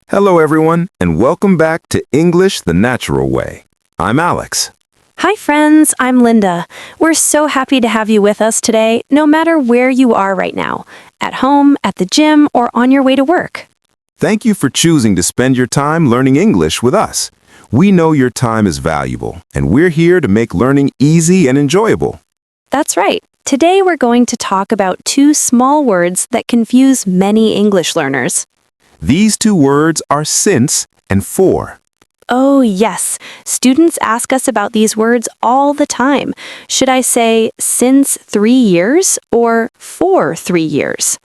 Hello, everyone, and welcome back to English the Natural Way. I'm Alex. Hi, friends. I'm Linda. We're so happy to have you with us today, no matter where you are right now, at home, at the gym, or on your way to work. Thank you for choosing to spend your time learning English with us. We know your time is valuable, and we're here to make learning easy and enjoyable. That's right. Today we're going to talk about two small words that confuse many English learners. These two words are since and for. Oh, yes. Students ask us about these words all the time. Should I say since 3 years or for 3 years?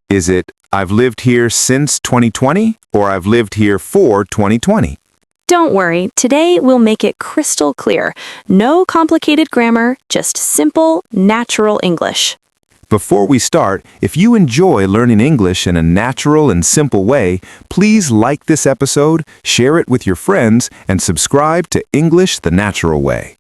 Is it, I've lived here since 2020, or I've lived here for 2020? Don't worry, today we'll make it crystal clear. No complicated grammar, just simple, natural English. Before we start, if you enjoy learning English in a natural and simple way, please like this episode, share it with your friends, and subscribe to English the Natural Way.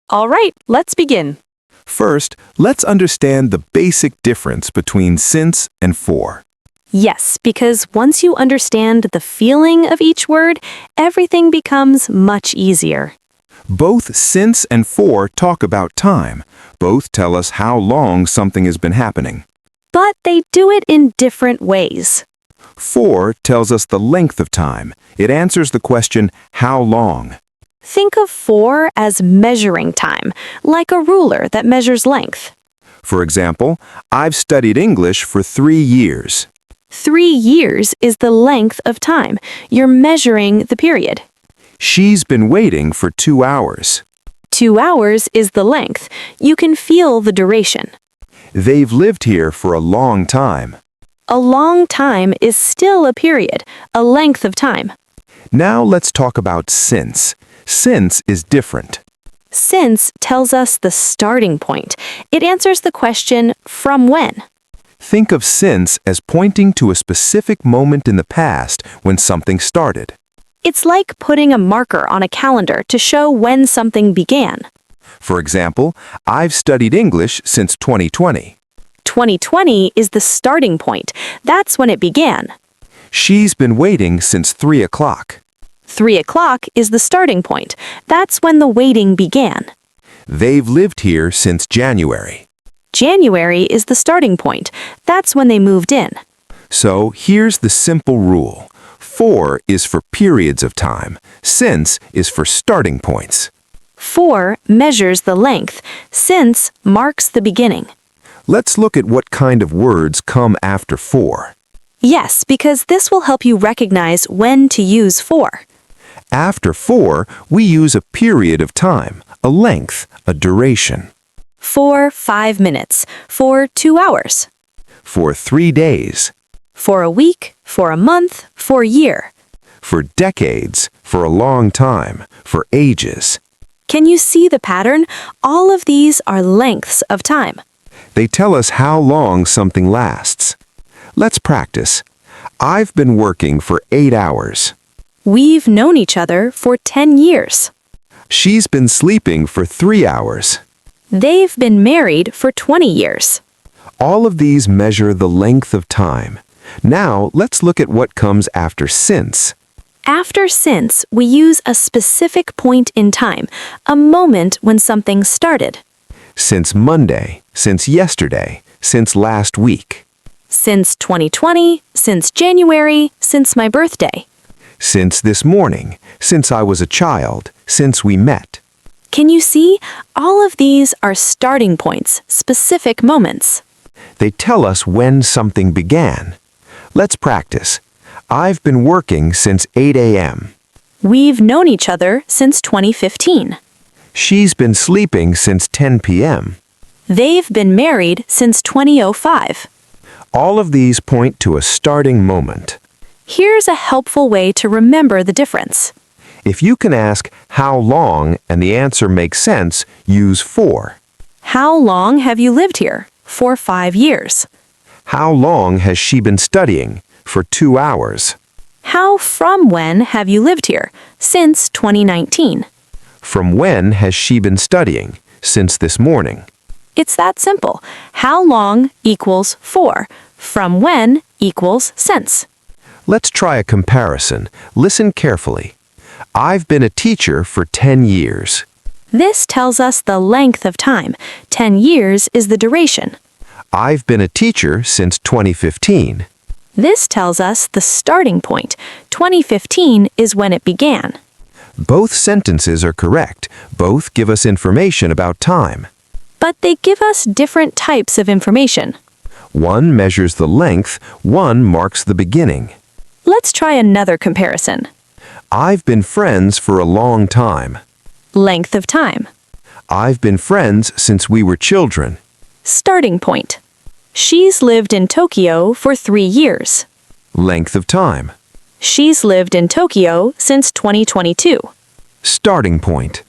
All right, let's begin. First, let's understand the basic difference between since and for. Yes, because once you understand the feeling of each word, everything becomes much easier. Both since and for talk about time. Both tell us how long something has been happening. But they do it in different ways. For tells us the length of time. It answers the question, how long? Think of for as measuring time, like a ruler that measures length. For example, I've studied English for 3 years. 3 years is the length of time. You're measuring the period. She's been waiting for 2 hours. 2 hours is the length. You can feel the duration. They've lived here for a long time. A long time is still a period, a length of time. Now let's talk about since. Since is different. Since tells us the starting point. It answers the question, from when? Think of since as pointing to a specific moment in the past when something started. It's like putting a marker on a calendar to show when something began. For example, I've studied English since 2020. 2020 is the starting point. That's when it began. She's been waiting since 3 o'clock. 3 o'clock is the starting point. That's when the waiting began. They've lived here since January. January is the starting point. That's when they moved in. So here's the simple rule. For is for periods of time. Since is for starting points. For measures the length. Since marks the beginning. Let's look at what kind of words come after for. Yes, because this will help you recognize when to use for. After for, we use a period of time, a length, a duration. For 5 minutes. For 2 hours. For 3 days. For a week. For a month. For a year. For decades, for a long time, for ages. Can you see the pattern? All of these are lengths of time. They tell us how long something lasts. Let's practice. I've been working for 8 hours. We've known each other for 10 years. She's been sleeping for 3 hours. They've been married for 20 years. All of these measure the length of time. Now, let's look at what comes after since. After since, we use a specific point in time, a moment when something started. Since Monday, since yesterday, since last week. Since 2020, since January, since my birthday. Since this morning, since I was a child, since we met. Can you see? All of these are starting points, specific moments. They tell us when something began. Let's practice. I've been working since 8 a.m. We've known each other since 2015. She's been sleeping since 10 p.m. They've been married since 2005. All of these point to a starting moment. Here's a helpful way to remember the difference. If you can ask how long and the answer makes sense, use for. How long have you lived here? For 5 years. How long has she been studying? For 2 hours. How from when have you lived here? Since 2019. From when has she been studying? Since this morning. It's that simple. How long equals for. From when equals since. Let's try a comparison. Listen carefully. I've been a teacher for 10 years. This tells us the length of time. 10 years is the duration. I've been a teacher since 2015. This tells us the starting point. 2015 is when it began. Both sentences are correct. Both give us information about time. But they give us different types of information. One measures the length, one marks the beginning. Let's try another comparison. I've been friends for a long time. Length of time. I've been friends since we were children. Starting point. She's lived in Tokyo for 3 years. Length of time. She's lived in Tokyo since 2022. Starting point.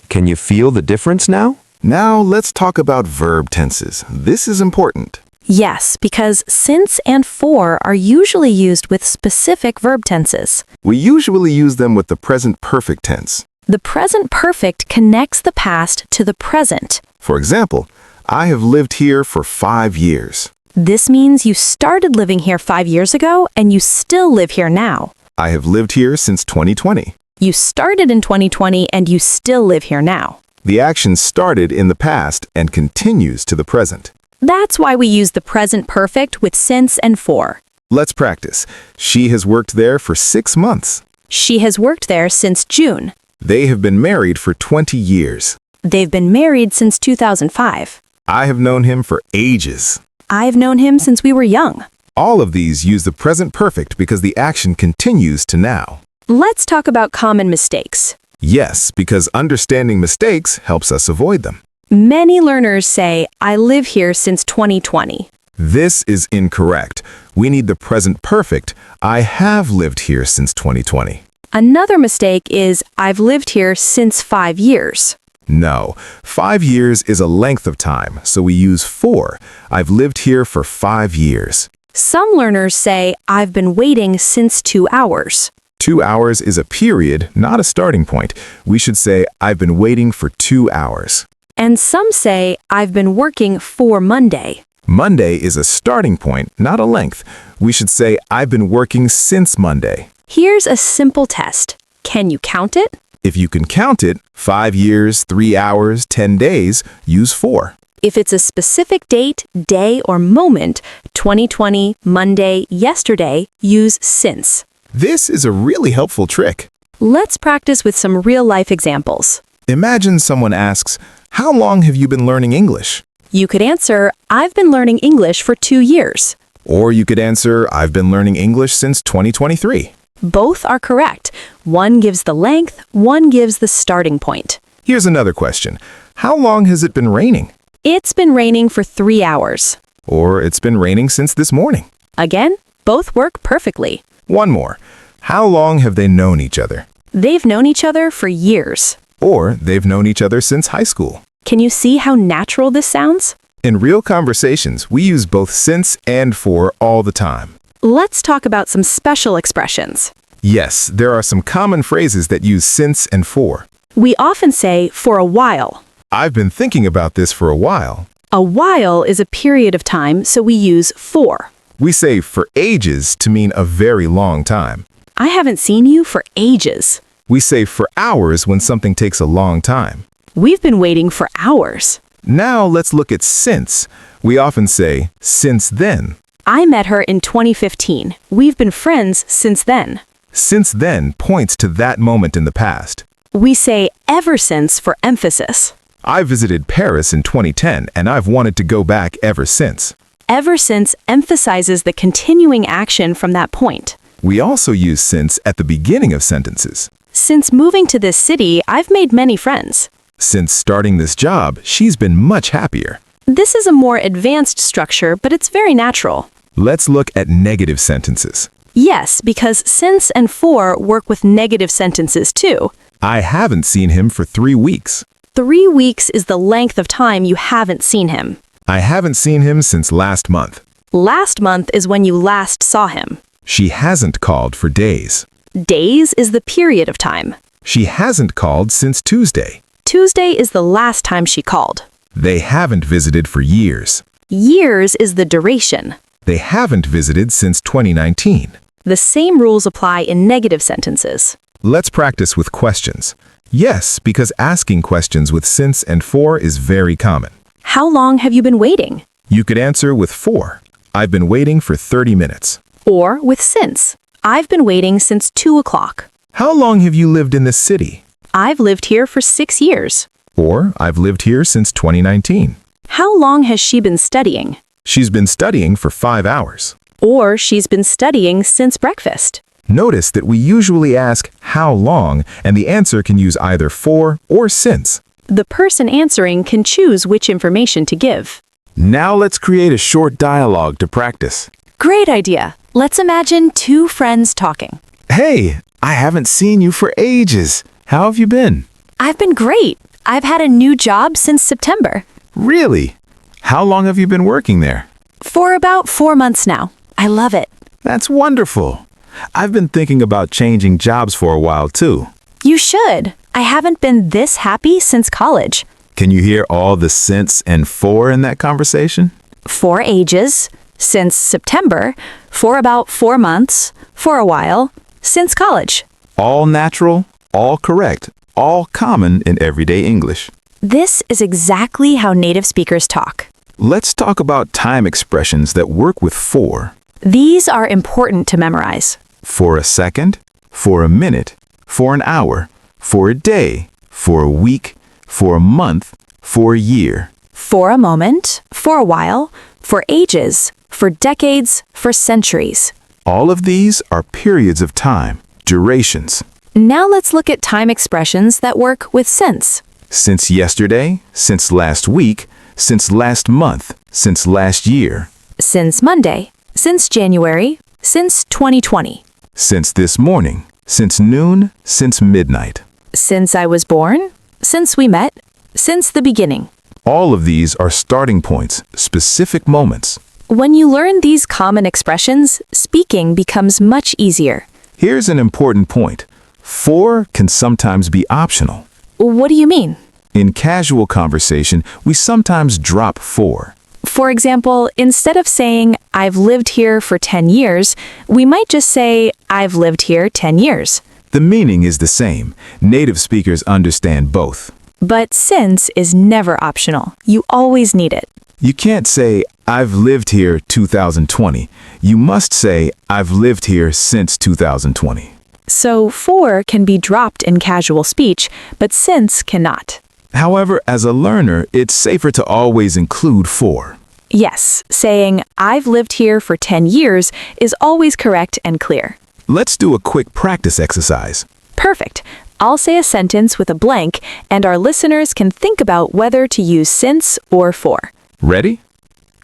Can you feel the difference now? Now let's talk about verb tenses. This is important. Yes, because since and for are usually used with specific verb tenses. We usually use them with the present perfect tense. The present perfect connects the past to the present. For example, I have lived here for 5 years. This means you started living here 5 years ago and you still live here now. I have lived here since 2020. You started in 2020 and you still live here now. The action started in the past and continues to the present. That's why we use the present perfect with since and for. Let's practice. She has worked there for 6 months. She has worked there since June. They have been married for 20 years. They've been married since 2005. I have known him for ages. I've known him since we were young. All of these use the present perfect because the action continues to now. Let's talk about common mistakes. Yes, because understanding mistakes helps us avoid them. Many learners say, I live here since 2020. This is incorrect. We need the present perfect. I have lived here since 2020. Another mistake is, I've lived here since 5 years. No, 5 years is a length of time, so we use for. I've lived here for 5 years. Some learners say, I've been waiting since 2 hours. 2 hours is a period, not a starting point. We should say, I've been waiting for 2 hours. And some say, I've been working for Monday. Monday is a starting point, not a length. We should say, I've been working since Monday. Here's a simple test. Can you count it? If you can count it, 5 years, 3 hours, 10 days, use for. If it's a specific date, day, or moment, 2020, Monday, yesterday, use since. This is a really helpful trick. Let's practice with some real-life examples. Imagine someone asks, how long have you been learning English? You could answer, I've been learning English for 2 years. Or you could answer, I've been learning English since 2023. Both are correct. One gives the length, one gives the starting point. Here's another question. How long has it been raining? It's been raining for 3 hours. Or it's been raining since this morning. Again, both work perfectly. One more. How long have they known each other? They've known each other for years. Or they've known each other since high school. Can you see how natural this sounds? In real conversations, we use both since and for all the time. Let's talk about some special expressions. Yes, there are some common phrases that use since and for. We often say, for a while. I've been thinking about this for a while. A while is a period of time, so we use for. We say for ages to mean a very long time. I haven't seen you for ages. We say for hours when something takes a long time. We've been waiting for hours. Now let's look at since. We often say, since then. I met her in 2015. We've been friends since then. Since then points to that moment in the past. We say ever since for emphasis. I visited Paris in 2010 and I've wanted to go back ever since. Ever since emphasizes the continuing action from that point. We also use since at the beginning of sentences. Since moving to this city, I've made many friends. Since starting this job, she's been much happier. This is a more advanced structure, but it's very natural. Let's look at negative sentences. Yes, because since and for work with negative sentences too. I haven't seen him for 3 weeks. 3 weeks is the length of time you haven't seen him. I haven't seen him since last month. Last month is when you last saw him. She hasn't called for days. Days is the period of time. She hasn't called since Tuesday. Tuesday is the last time she called. They haven't visited for years. Years is the duration. They haven't visited since 2019. The same rules apply in negative sentences. Let's practice with questions. Yes, because asking questions with since and for is very common. How long have you been waiting? You could answer with for. I've been waiting for 30 minutes. Or with since. I've been waiting since 2 o'clock. How long have you lived in this city? I've lived here for 6 years. Or I've lived here since 2019. How long has she been studying? She's been studying for 5 hours. Or she's been studying since breakfast. Notice that we usually ask how long, and the answer can use either for or since. The person answering can choose which information to give. Now let's create a short dialogue to practice. Great idea. Let's imagine two friends talking. Hey, I haven't seen you for ages. How have you been? I've been great. I've had a new job since September. Really? How long have you been working there? For about 4 months now. I love it. That's wonderful. I've been thinking about changing jobs for a while too. You should. I haven't been this happy since college. Can you hear all the since and for in that conversation? For ages, since September, for about 4 months, for a while, since college. All natural, all correct, all common in everyday English. This is exactly how native speakers talk. Let's talk about time expressions that work with for. These are important to memorize. For a second, for a minute, for an hour, for a day, for a week, for a month, for a year. For a moment, for a while, for ages, for decades, for centuries. All of these are periods of time, durations. Now let's look at time expressions that work with since. Since yesterday, since last week, since last month, since last year. Since Monday, since January, since 2020. Since this morning, since noon, since midnight. Since I was born, since we met, since the beginning. All of these are starting points, specific moments. When you learn these common expressions, speaking becomes much easier. Here's an important point. For can sometimes be optional. What do you mean? In casual conversation, we sometimes drop for. For example, instead of saying, I've lived here for 10 years, we might just say, I've lived here 10 years. The meaning is the same. Native speakers understand both. But since is never optional. You always need it. You can't say, I've lived here 2020. You must say, I've lived here since 2020. So for can be dropped in casual speech, but since cannot. However, as a learner, it's safer to always include for. Yes, saying, I've lived here for 10 years is always correct and clear. Let's do a quick practice exercise. Perfect. I'll say a sentence with a blank, and our listeners can think about whether to use since or for. Ready?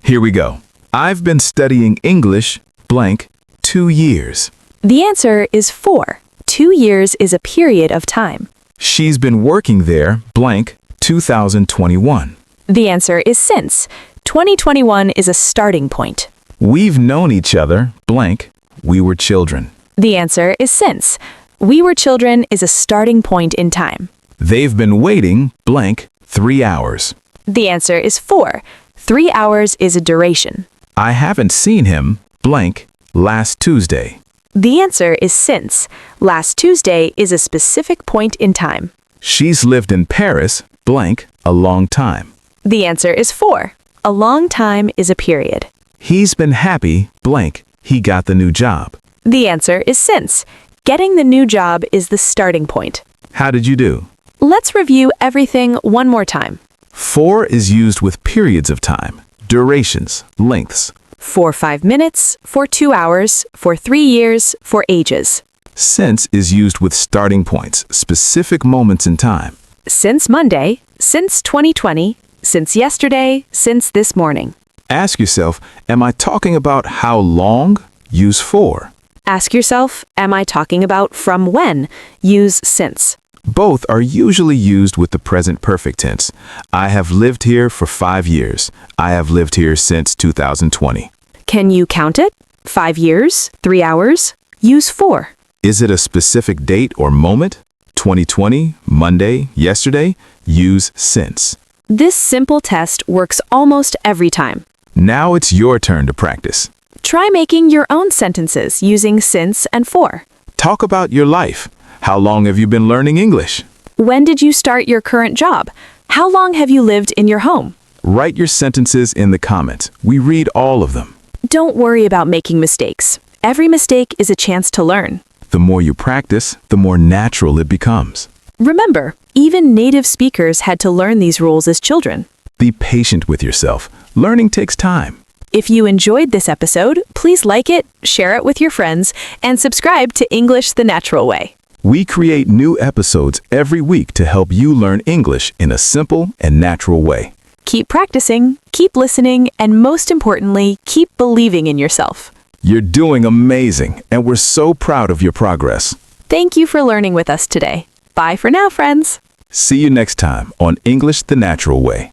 Here we go. I've been studying English, blank, 2 years. The answer is for. 2 years is a period of time. She's been working there, blank, 2021. The answer is since. 2021 is a starting point. We've known each other, blank, we were children. The answer is since. We were children is a starting point in time. They've been waiting, blank, 3 hours. The answer is for. 3 hours is a duration. I haven't seen him, blank, last Tuesday. The answer is since. Last Tuesday is a specific point in time. She's lived in Paris, blank, a long time. The answer is for. A long time is a period. He's been happy, blank, he got the new job. The answer is since. Getting the new job is the starting point. How did you do? Let's review everything one more time. For is used with periods of time, durations, lengths. For 5 minutes, for 2 hours, for 3 years, for ages. Since is used with starting points, specific moments in time. Since Monday, since 2020, since yesterday, since this morning. Ask yourself, am I talking about how long? Use for. Ask yourself, am I talking about from when? Use since. Both are usually used with the present perfect tense. I have lived here for 5 years. I have lived here since 2020. Can you count it? 5 years? 3 hours? Use for. Is it a specific date or moment? 2020, Monday, yesterday? Use since. This simple test works almost every time. Now it's your turn to practice. Try making your own sentences using since and for. Talk about your life. How long have you been learning English? When did you start your current job? How long have you lived in your home? Write your sentences in the comments. We read all of them. Don't worry about making mistakes. Every mistake is a chance to learn. The more you practice, the more natural it becomes. Remember, even native speakers had to learn these rules as children. Be patient with yourself. Learning takes time. If you enjoyed this episode, please like it, share it with your friends, and subscribe to English the Natural Way. We create new episodes every week to help you learn English in a simple and natural way. Keep practicing, keep listening, and most importantly, keep believing in yourself. You're doing amazing, and we're so proud of your progress. Thank you for learning with us today. Bye for now, friends. See you next time on English the Natural Way.